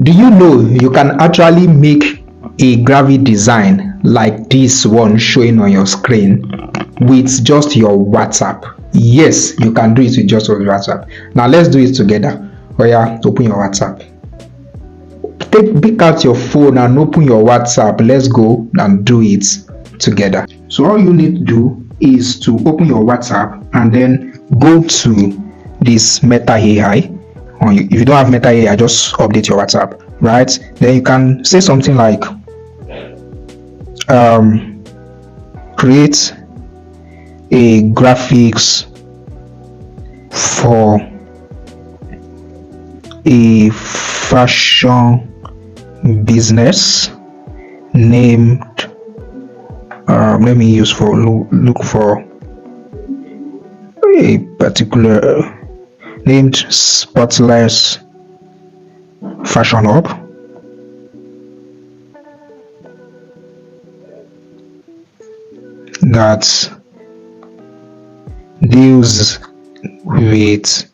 Do you know you can actually make a graphic design like this one showing on your screen with just your WhatsApp? Yes, you can do it with just your WhatsApp. Now let's do it together. Oh yeah, open your WhatsApp. Pick out your phone and open your WhatsApp. Let's go and do it together. So all you need to do is to open your WhatsApp and then go to this Meta AI. If you don't have Meta AI, just update your WhatsApp, right? Then you can say something like create a graphics for a fashion business named let me use for look for a particular named Spotless Fashion Hub. That deals with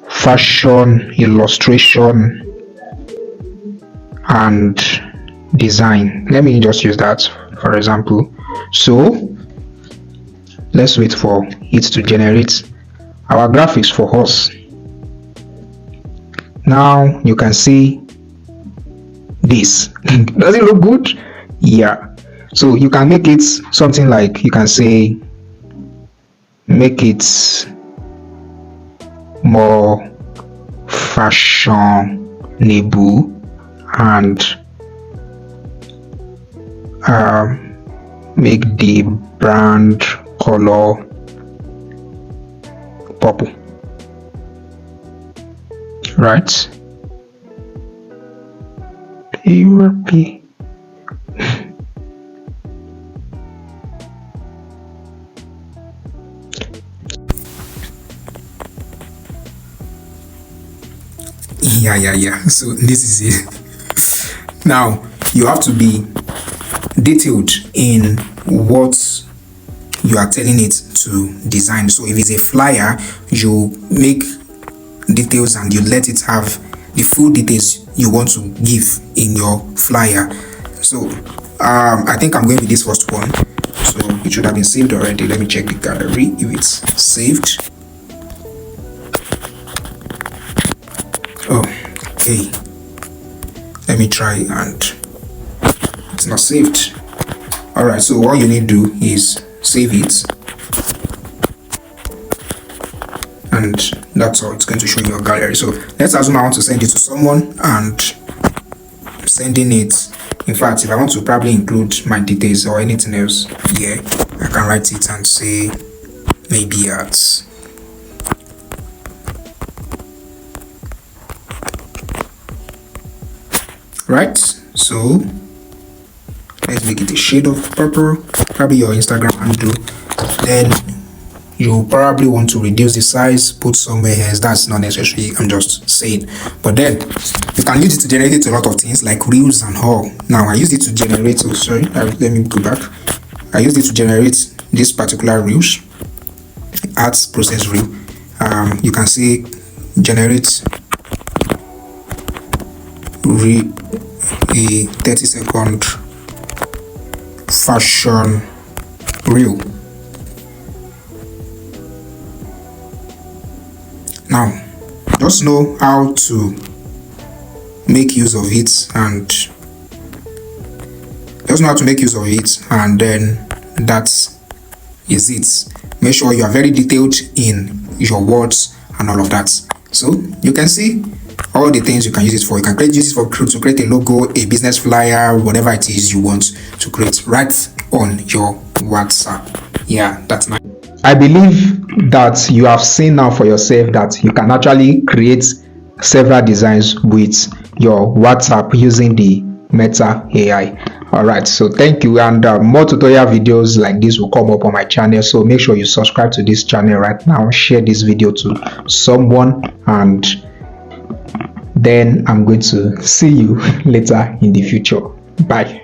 fashion illustration and design. Let me just use that for example. So let's wait for it to generate our graphics for us. Now you can see this. Does it look good? Yeah. So you can make it something like, you can say make it more fashionable and make the brand color purple, right? Europe. Yeah. So this is it. Now you have to be detailed in what you are telling it to design. So if it's a flyer, you make details and you let it have the full details you want to give in your flyer. So I think I'm going with this first one. So it should have been saved already. Let me check the gallery if it's saved. Okay, let me try, and it's not saved. All right, so all you need to do is save it, and that's all. It's going to show in your gallery. So let's assume I want to send it to someone, and sending it, in fact, if I want to probably include my details or anything else here, I can write it and say maybe at right. So let's make it a shade of purple, probably your Instagram handle. Then you probably want to reduce the size, put somewhere else. That's not necessary, I'm just saying. But then you can use it to generate a lot of things like reels and all. Now I used it to generate, let me go back. I used it to generate this particular reels, ads process reel. You can see generate a 30-second fashion reel. Now just know how to make use of it, and then that is it. Make sure you are very detailed in your words and all of that. So you can see all the things you can use it for. You can use it to create a logo, a business flyer, whatever it is you want to create right on your WhatsApp. Yeah, that's nice. I believe that you have seen now for yourself that you can actually create several designs with your WhatsApp using the Meta AI. All right, so thank you, and more tutorial videos like this will come up on my channel, so make sure you subscribe to this channel right now, share this video to someone, and then I'm going to see you later in the future. Bye.